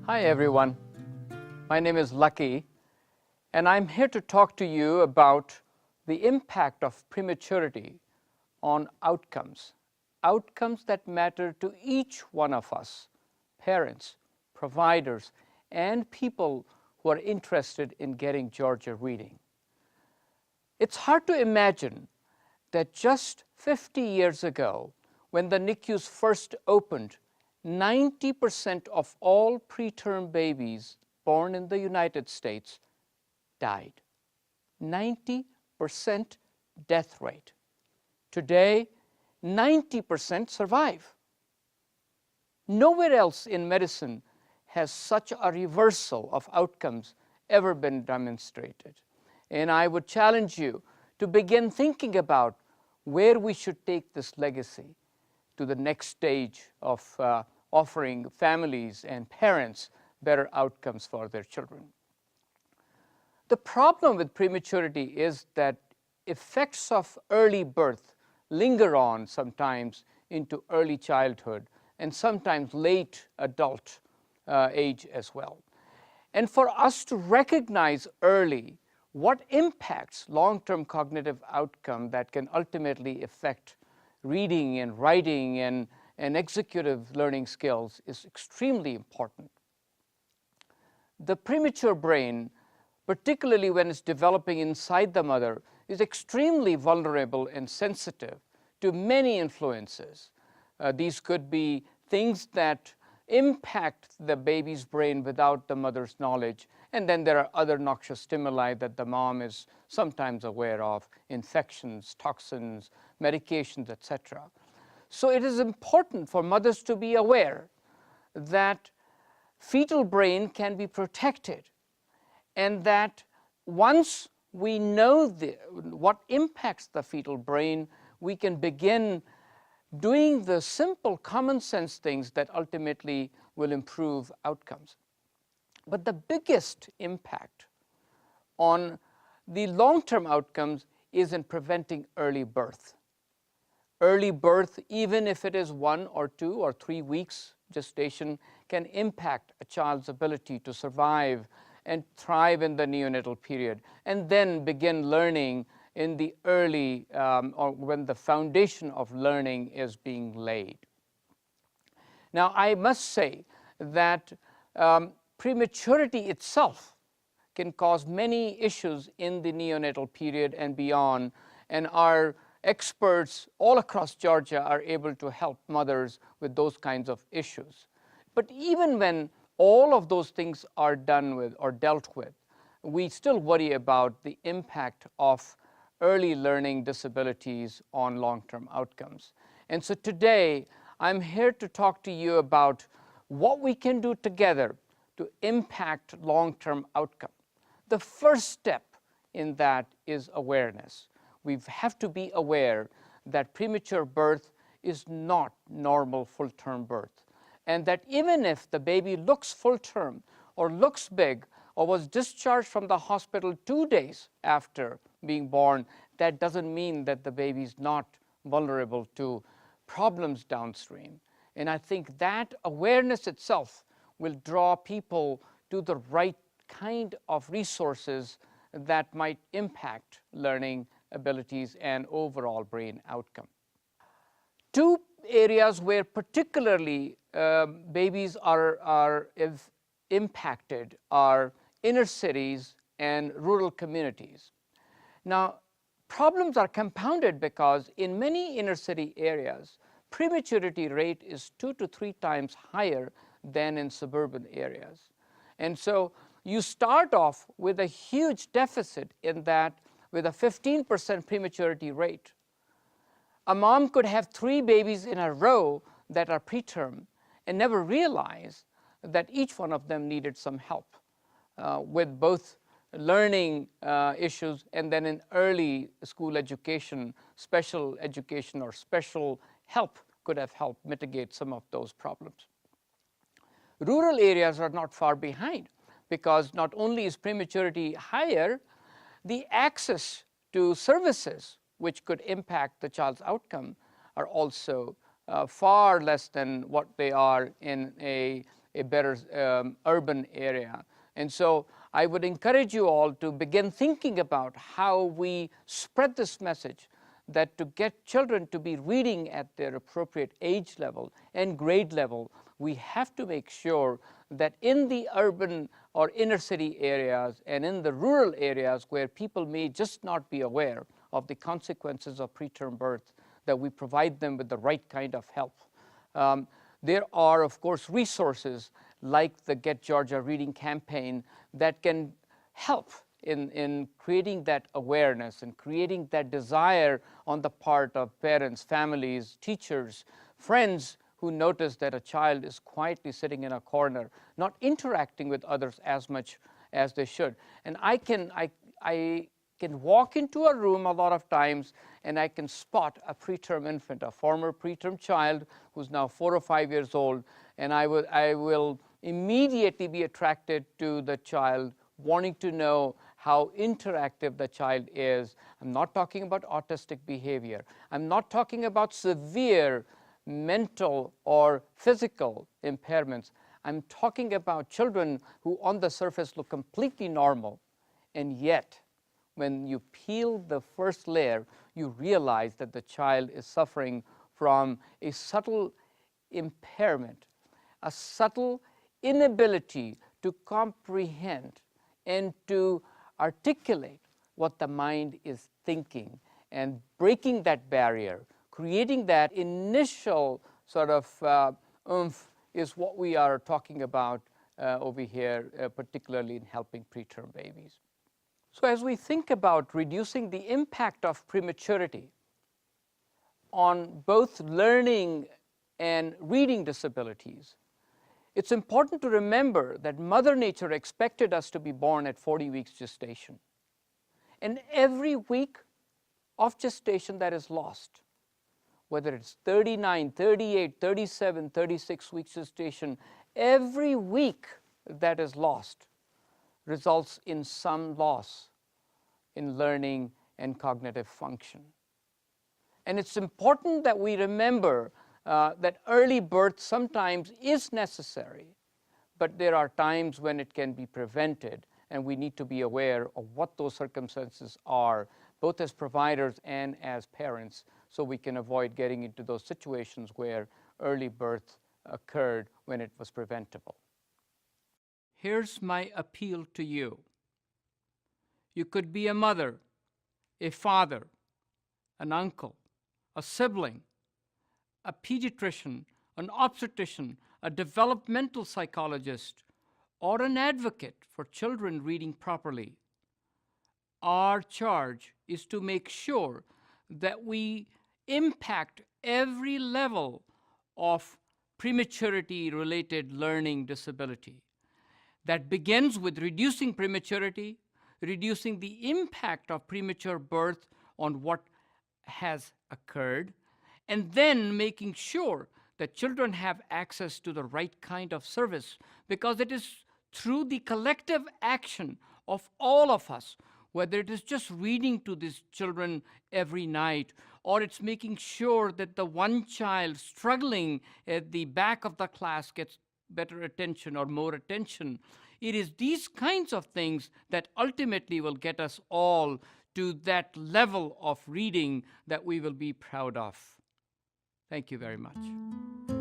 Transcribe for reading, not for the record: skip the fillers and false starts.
Hi everyone, my name is Lucky and I'm here to talk to you about the impact of prematurity on outcomes that matter to each one of us, parents, providers, and people who are interested in getting Georgia reading. It's hard to imagine that just 50 years ago, when the NICUs first opened, 90% of all preterm babies born in the United States died. 90% death rate. Today, 90% survive. Nowhere else in medicine has such a reversal of outcomes ever been demonstrated. And I would challenge you to begin thinking about where we should take this legacy to the next stage of offering families and parents better outcomes for their children. The problem with prematurity is that effects of early birth linger on sometimes into early childhood and sometimes late adult age as well. And for us to recognize early what impacts long-term cognitive outcome that can ultimately affect reading and writing and executive learning skills is extremely important. The premature brain, particularly when it's developing inside the mother, is extremely vulnerable and sensitive to many influences. These could be things that impact the baby's brain without the mother's knowledge. And then there are other noxious stimuli that the mom is sometimes aware of, infections, toxins, medications, etc. So it is important for mothers to be aware that fetal brain can be protected and that once we know what impacts the fetal brain, we can begin doing the simple common sense things that ultimately will improve outcomes. But the biggest impact on the long-term outcomes is in preventing early birth. Early birth, even if it is 1 or 2 or 3 weeks gestation, can impact a child's ability to survive and thrive in the neonatal period, and then begin learning in the early, or when the foundation of learning is being laid. Now, I must say that prematurity itself can cause many issues in the neonatal period and beyond, and our experts all across Georgia are able to help mothers with those kinds of issues. But even when all of those things are done with or dealt with, we still worry about the impact of early learning disabilities on long-term outcomes. And so today, I'm here to talk to you about what we can do together to impact long-term outcome. The first step in that is awareness. We have to be aware that premature birth is not normal full-term birth, and that even if the baby looks full-term or looks big or was discharged from the hospital 2 days after being born, that doesn't mean that the baby is not vulnerable to problems downstream. And I think that awareness itself will draw people to the right kind of resources that might impact learning abilities and overall brain outcome. 2 areas where particularly babies are impacted are inner cities and rural communities. Now, problems are compounded because in many inner city areas, prematurity rate is 2 to 3 times higher than in suburban areas. And so you start off with a huge deficit in that with a 15% prematurity rate. A mom could have 3 babies in a row that are preterm and never realize that each one of them needed some help with both learning issues and then in early school education, special education or special help could have helped mitigate some of those problems. Rural areas are not far behind because not only is prematurity higher, the access to services which could impact the child's outcome are also far less than what they are in a a better urban area. And so I would encourage you all to begin thinking about how we spread this message, that to get children to be reading at their appropriate age level and grade level, we have to make sure that in the urban or inner city areas and in the rural areas where people may just not be aware of the consequences of preterm birth, that we provide them with the right kind of help. There are, of course, resources like the Get Georgia Reading campaign that can help in creating that awareness and creating that desire on the part of parents, families, teachers, friends who notice that a child is quietly sitting in a corner, not interacting with others as much as they should. And I can walk into a room a lot of times and I can spot a preterm infant, a former preterm child who's now 4 or 5 years old, and I will immediately be attracted to the child, wanting to know how interactive the child is. I'm not talking about autistic behavior. I'm not talking about severe mental or physical impairments. I'm talking about children who on the surface look completely normal, and yet when you peel the first layer, you realize that the child is suffering from a subtle impairment, a subtle inability to comprehend and to articulate what the mind is thinking, and breaking that barrier, creating that initial sort of oomph is what we are talking about over here, particularly in helping preterm babies. So as we think about reducing the impact of prematurity on both learning and reading disabilities, it's important to remember that Mother Nature expected us to be born at 40 weeks gestation. And every week of gestation that is lost, whether it's 39, 38, 37, 36 weeks gestation, every week that is lost results in some loss in learning and cognitive function. And it's important that we remember that early birth sometimes is necessary, but there are times when it can be prevented, and we need to be aware of what those circumstances are, both as providers and as parents, so we can avoid getting into those situations where early birth occurred when it was preventable. Here's my appeal to you. You could be a mother, a father, an uncle, a sibling, a pediatrician, an obstetrician, a developmental psychologist, or an advocate for children reading properly. Our charge is to make sure that we impact every level of prematurity-related learning disability. That begins with reducing prematurity, reducing the impact of premature birth on what has occurred, and then making sure that children have access to the right kind of service, because it is through the collective action of all of us, whether it is just reading to these children every night, or it's making sure that the one child struggling at the back of the class gets better attention or more attention. It is these kinds of things that ultimately will get us all to that level of reading that we will be proud of. Thank you very much.